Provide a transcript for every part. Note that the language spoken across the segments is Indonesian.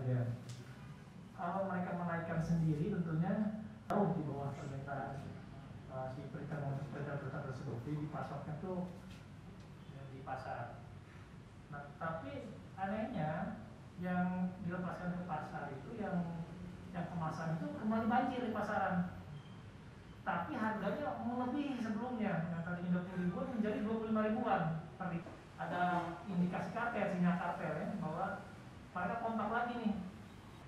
saja. Kalau mereka menaikkan sendiri tentunya jauh di bawah permintaan si pedagang tersebut. Jadi dipasoknya tuh di pasar. Nah, tapi anehnya yang dilepaskan ke pasar itu yang kemasan itu kembali banjir di pasaran. Tapi harganya melebihi sebelumnya, yang tadinya 20 ribuan menjadi 25 ribuan. Tapi ada indikasi kartel, sinyal kartel ya, bahwa mereka kontak lagi nih.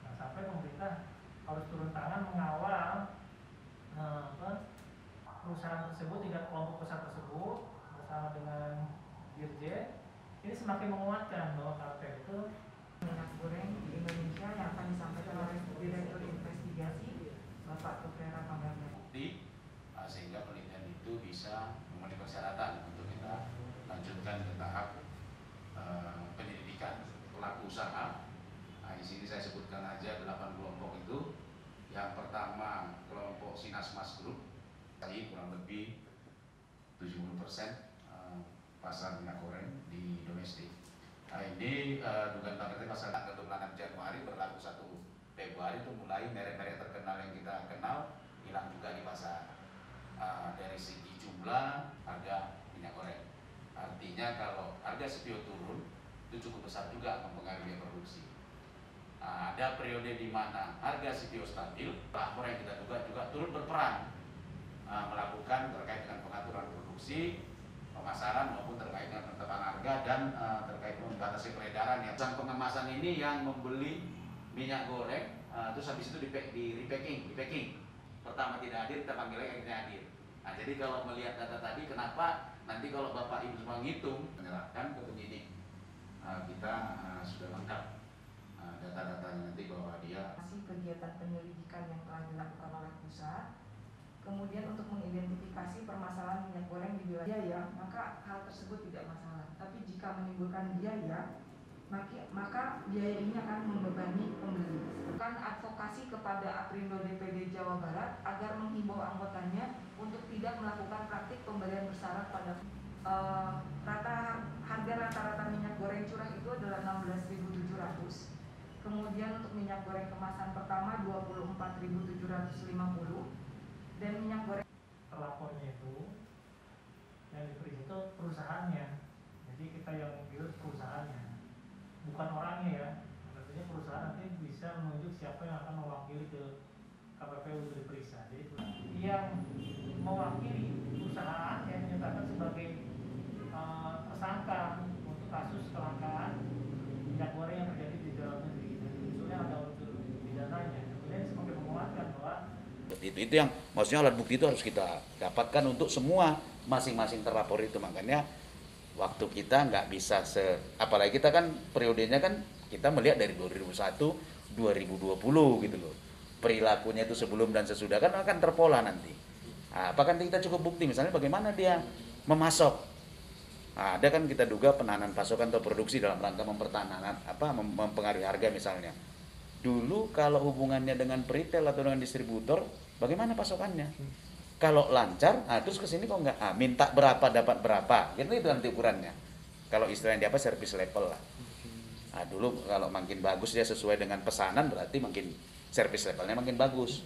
Nah, sampai pemerintah harus turun tangan mengawal perusahaan tersebut, tidak kelompok besar tersebut bersama dengan Dirjen. Ini semakin menguatkan bahwa kartel itu minyak goreng di Indonesia yang akan disampaikan oleh Direktur Investigasi Bapak Tukrera Kambarnya. Sehingga penelitian itu bisa memenuhi persyaratan untuk kita lanjutkan ke tahap penyelidikan pelaku usaha. Nah, di sini saya sebutkan aja 8 kelompok itu. Yang pertama kelompok Sinasmas Group, tadi kurang lebih 70% pasar minyak goreng di domestik. Nah, ini dugaan targetnya pasal tanggal 26 Januari berlaku 1 Februari itu mulai merek-merek terkenal yang kita kenal hilang juga di pasar. Dari segi jumlah harga minyak goreng, artinya kalau harga CPO turun itu cukup besar juga mempengaruhi produksi. Ada periode di mana harga CPO stabil, pelapor yang kita duga juga turut berperan melakukan terkait dengan pengaturan produksi, pemasaran maupun terkait dengan penetapan harga dan terkait membatasi peredaran. Yang sang pengemasan ini yang membeli minyak goreng terus habis itu di repacking. Pertama tidak hadir, kita panggil lagi akhirnya hadir. Nah, jadi kalau melihat data tadi, kenapa nanti kalau Bapak Ibu semua ngitung, menyerahkan ke penyidik, kita sudah lengkap data-datanya nanti bahwa dia masih kegiatan penyelidikan yang telah dilakukan oleh pusat. Kemudian untuk mengidentifikasi permasalahan minyak goreng di wilayah, maka hal tersebut tidak masalah. Tapi jika menimbulkan biaya, maka biaya ini akan membebani pembeli. Bukan advokasi kepada Aprindo DPD Jawa Barat agar menghimbau anggotanya untuk tidak melakukan praktik pembelian bersyarat pada harga rata-rata minyak goreng curah itu adalah 16.700. Kemudian untuk minyak goreng kemasan pertama 24.750 dan minyak goreng terlapornya itu yang diperiksa itu perusahaannya. Jadi kita yang bilang perusahaannya, bukan orangnya ya. Artinya perusahaan nanti bisa menunjuk siapa yang akan mewakili ke KPPU untuk diperiksa. Jadi yang mewakili perusahaan yang dinyatakan sebagai tersangka untuk kasus kelangkaan minyak goreng yang terjadi di dalam negeri, dan usulnya ada unsur pidananya. Kemudian semakin menguatkan bahwa itu yang maksudnya alat bukti itu harus kita dapatkan untuk semua masing-masing terlapor itu. Makanya waktu kita nggak bisa apalagi kita kan periodenya kan kita melihat dari 2001 2020 gitu loh. Perilakunya itu sebelum dan sesudah kan akan terpola nanti. Nah, apakah kita cukup bukti misalnya bagaimana dia memasok. Nah, ada kan kita duga penahanan pasokan atau produksi dalam rangka mempengaruhi harga misalnya. Dulu kalau hubungannya dengan retail atau dengan distributor, bagaimana pasokannya? Kalau lancar, terus kesini kok nggak, minta berapa dapat berapa, gitu itu nanti ukurannya. Kalau istilahnya apa service level lah. Nah, dulu kalau makin bagus dia sesuai dengan pesanan berarti makin service levelnya makin bagus.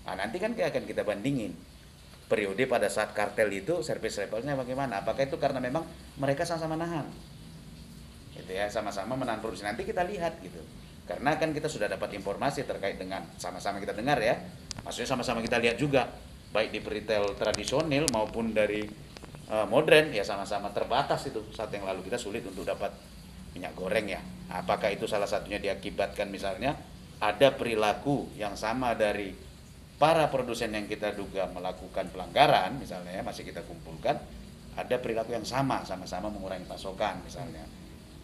Nah, nanti kan akan kita bandingin periode pada saat kartel itu service levelnya bagaimana. Apakah itu karena memang mereka sama-sama nahan, gitu ya, sama-sama menahan produksi. Nanti kita lihat gitu. Karena kan kita sudah dapat informasi terkait dengan sama-sama kita dengar ya. Maksudnya sama-sama kita lihat juga baik di retail tradisional maupun dari modern ya sama-sama terbatas itu. Saat yang lalu kita sulit untuk dapat minyak goreng ya. Apakah itu salah satunya diakibatkan misalnya ada perilaku yang sama dari para produsen yang kita duga melakukan pelanggaran misalnya ya, masih kita kumpulkan, ada perilaku yang sama-sama mengurangi pasokan misalnya.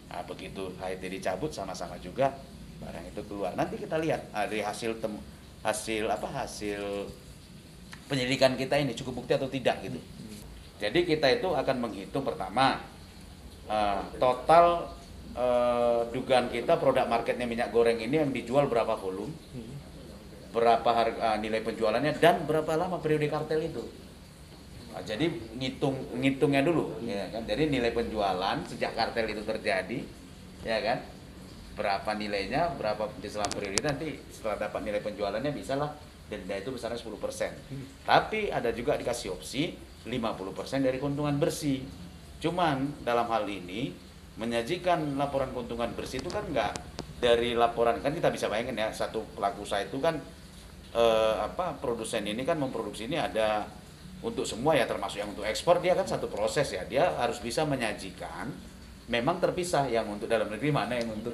Nah, begitu HET dicabut sama-sama juga barang itu keluar. Nanti kita lihat dari hasil penyelidikan kita ini cukup bukti atau tidak gitu. Jadi kita itu akan menghitung pertama total dugaan kita produk marketnya minyak goreng ini yang dijual berapa volume, berapa harga nilai penjualannya dan berapa lama periode kartel itu. Nah, jadi ngitungnya dulu, ya kan? Jadi nilai penjualan sejak kartel itu terjadi, ya kan? berapa nilainya, berapa di selama periode nanti setelah dapat nilai penjualannya bisalah denda itu besarnya 10%. Tapi ada juga dikasih opsi 50% dari keuntungan bersih. Cuman dalam hal ini menyajikan laporan keuntungan bersih itu kan enggak dari laporan, kan kita bisa bayangin ya, satu pelaku usaha itu kan produsen ini kan memproduksi ini ada untuk semua ya, termasuk yang untuk ekspor, dia kan satu proses ya, dia harus bisa menyajikan memang terpisah yang untuk dalam negeri mana yang untuk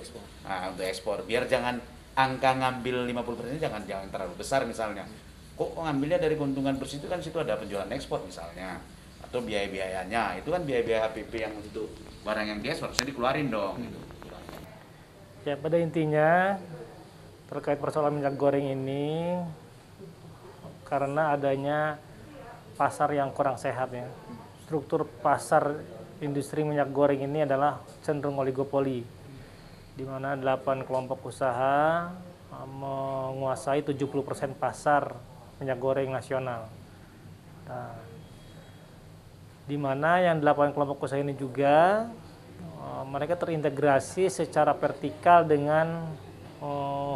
ekspor, biar jangan angka ngambil 50% jangan terlalu besar misalnya. Kok ngambilnya dari keuntungan bersih itu kan situ ada penjualan ekspor misalnya, atau biaya-biayanya, itu kan biaya-biaya HPP yang untuk barang yang diekspor harusnya dikeluarin dong. Gitu. Ya, pada intinya terkait persoalan minyak goreng ini karena adanya pasar yang kurang sehat ya. Struktur pasar industri minyak goreng ini adalah cenderung oligopoli, di mana 8 kelompok usaha menguasai 70% pasar minyak goreng nasional. Nah, di mana yang 8 kelompok usaha ini juga mereka terintegrasi secara vertikal dengan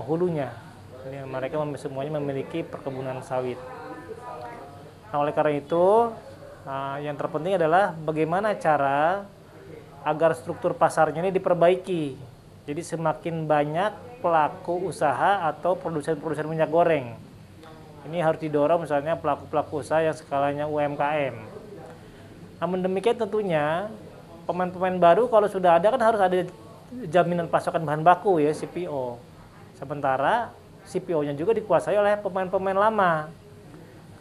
hulunya. Jadi mereka semuanya memiliki perkebunan sawit. Nah, oleh karena itu yang terpenting adalah bagaimana cara agar struktur pasarnya ini diperbaiki. Jadi semakin banyak pelaku usaha atau produsen-produsen minyak goreng. Ini harus didorong misalnya pelaku-pelaku usaha yang skalanya UMKM. Namun demikian tentunya pemain-pemain baru kalau sudah ada kan harus ada jaminan pasokan bahan baku ya, CPO. Sementara CPO-nya juga dikuasai oleh pemain-pemain lama.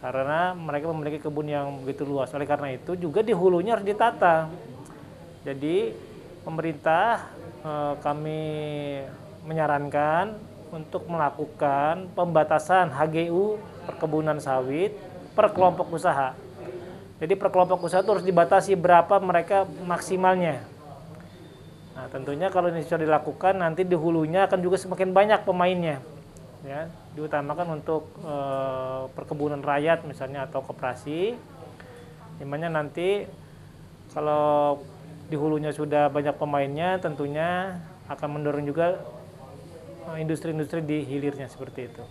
Karena mereka memiliki kebun yang begitu luas. Oleh karena itu juga di hulunya harus ditata. Jadi pemerintah kami menyarankan untuk melakukan pembatasan HGU perkebunan sawit per kelompok usaha. Jadi per kelompok usaha itu harus dibatasi berapa mereka maksimalnya. Nah, tentunya kalau ini sudah dilakukan nanti di hulunya akan juga semakin banyak pemainnya. Ya, diutamakan untuk perkebunan rakyat misalnya atau koperasi, dimana nanti kalau di hulunya sudah banyak pemainnya tentunya akan mendorong juga industri-industri di hilirnya seperti itu.